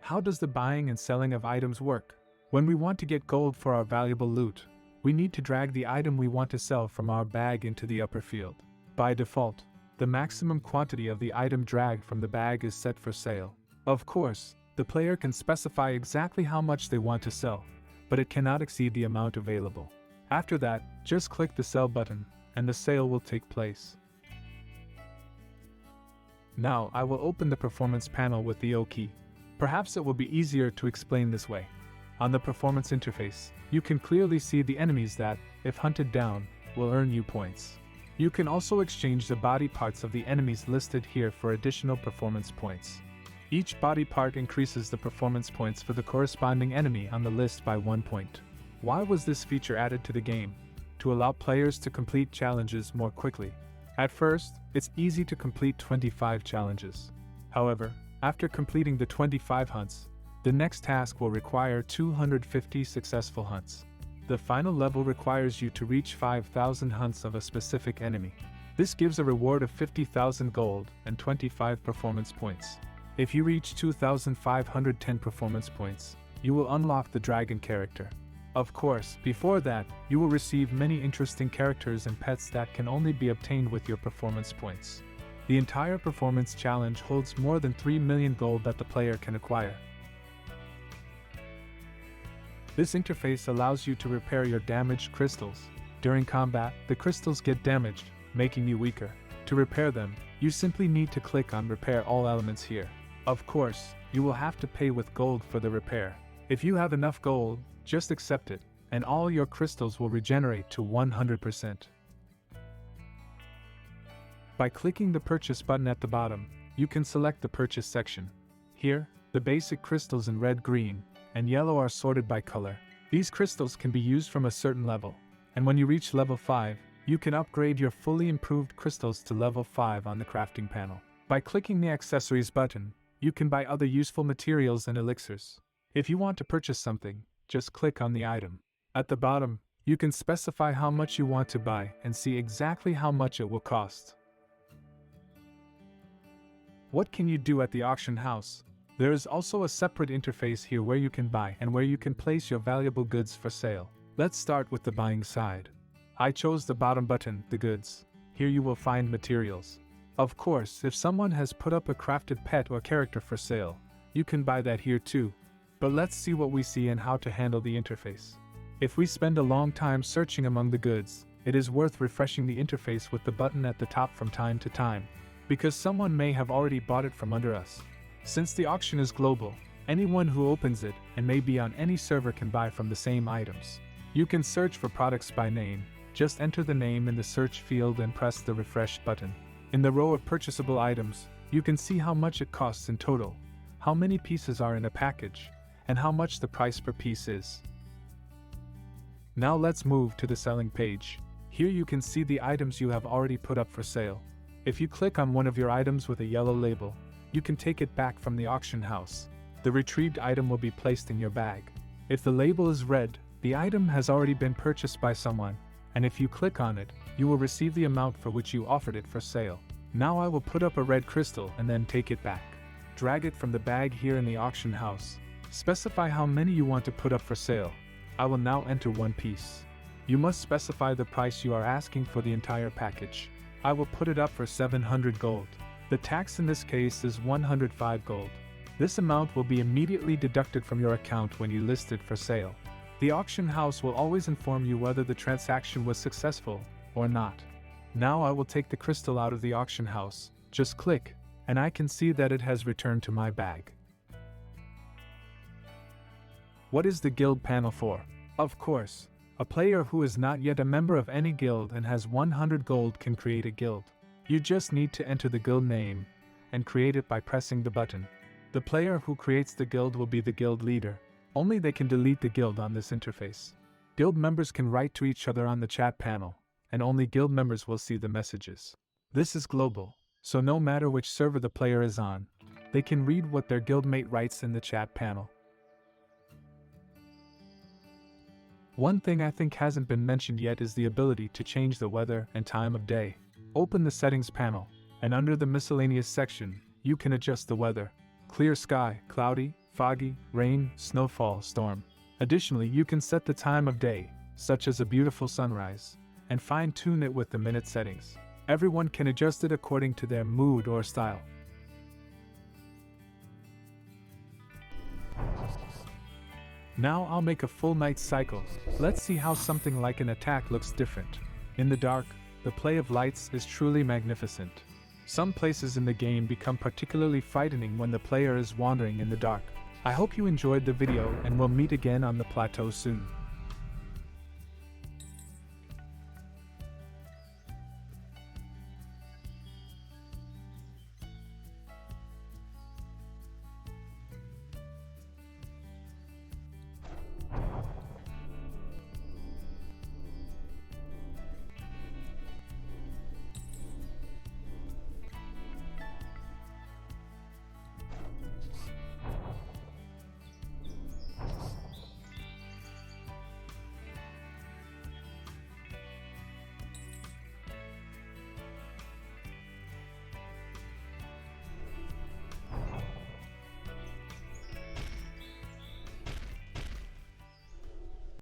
How does the buying and selling of items work? When we want to get gold for our valuable loot, we need to drag the item we want to sell from our bag into the upper field. By default, the maximum quantity of the item dragged from the bag is set for sale. Of course, the player can specify exactly how much they want to sell, but it cannot exceed the amount available. After that, just click the sell button, and the sale will take place. Now I will open the performance panel with the O key. Perhaps it will be easier to explain this way. On the performance interface, you can clearly see the enemies that, if hunted down, will earn you points. You can also exchange the body parts of the enemies listed here for additional performance points. Each body part increases the performance points for the corresponding enemy on the list by 1 point. Why was this feature added to the game? To allow players to complete challenges more quickly. At first, it's easy to complete 25 challenges. However, after completing the 25 hunts, the next task will require 250 successful hunts. The final level requires you to reach 5,000 hunts of a specific enemy. This gives a reward of 50,000 gold and 25 performance points. If you reach 2,510 performance points, you will unlock the dragon character. Of course, before that, you will receive many interesting characters and pets that can only be obtained with your performance points. The entire performance challenge holds more than 3 million gold that the player can acquire. This interface allows you to repair your damaged crystals. During combat, the crystals get damaged, making you weaker. To repair them, you simply need to click on Repair All Elements here. Of course, you will have to pay with gold for the repair. If you have enough gold, just accept it, and all your crystals will regenerate to 100%. By clicking the Purchase button at the bottom, you can select the Purchase section. Here, the basic crystals in red, green, and yellow are sorted by color. These crystals can be used from a certain level, and when you reach level 5, you can upgrade your fully improved crystals to level 5 on the crafting panel. By clicking the Accessories button, you can buy other useful materials and elixirs. If you want to purchase something, just click on the item. At the bottom, you can specify how much you want to buy and see exactly how much it will cost. What can you do at the auction house? There is also a separate interface here where you can buy and where you can place your valuable goods for sale. Let's start with the buying side. I chose the bottom button, the goods. Here you will find materials. Of course, if someone has put up a crafted pet or character for sale, you can buy that here too. But let's see what we see and how to handle the interface. If we spend a long time searching among the goods, it is worth refreshing the interface with the button at the top from time to time, because someone may have already bought it from under us. Since the auction is global, anyone who opens it and may be on any server can buy from the same items. You can search for products by name. Just enter the name in the search field and press the refresh button. In the row of purchasable items, you can see how much it costs in total, how many pieces are in a package, and how much the price per piece is. Now let's move to the selling page. Here you can see the items you have already put up for sale. If you click on one of your items with a yellow label, you can take it back from the auction house. The retrieved item will be placed in your bag. If the label is red, the item has already been purchased by someone, and if you click on it, you will receive the amount for which you offered it for sale. Now I will put up a red crystal and then take it back. Drag it from the bag here in the auction house. Specify how many you want to put up for sale. I will now enter 1 piece. You must specify the price you are asking for the entire package. I will put it up for 700 gold. The tax in this case is 105 gold. This amount will be immediately deducted from your account when you list it for sale. The auction house will always inform you whether the transaction was successful or not. Now I will take the crystal out of the auction house. Just click, and I can see that it has returned to my bag. What is the guild panel for? Of course, a player who is not yet a member of any guild and has 100 gold can create a guild. You just need to enter the guild name and create it by pressing the button. The player who creates the guild will be the guild leader. Only they can delete the guild on this interface. Guild members can write to each other on the chat panel, and only guild members will see the messages. This is global, so no matter which server the player is on, they can read what their guildmate writes in the chat panel. One thing I think hasn't been mentioned yet is the ability to change the weather and time of day. Open the settings panel, and under the miscellaneous section, you can adjust the weather. Clear sky, cloudy, foggy, rain, snowfall, storm. Additionally, you can set the time of day, such as a beautiful sunrise, and fine-tune it with the minute settings. Everyone can adjust it according to their mood or style. Now I'll make a full night cycle. Let's see how something like an attack looks different. In the dark, the play of lights is truly magnificent. Some places in the game become particularly frightening when the player is wandering in the dark. I hope you enjoyed the video and we'll meet again on the plateau soon.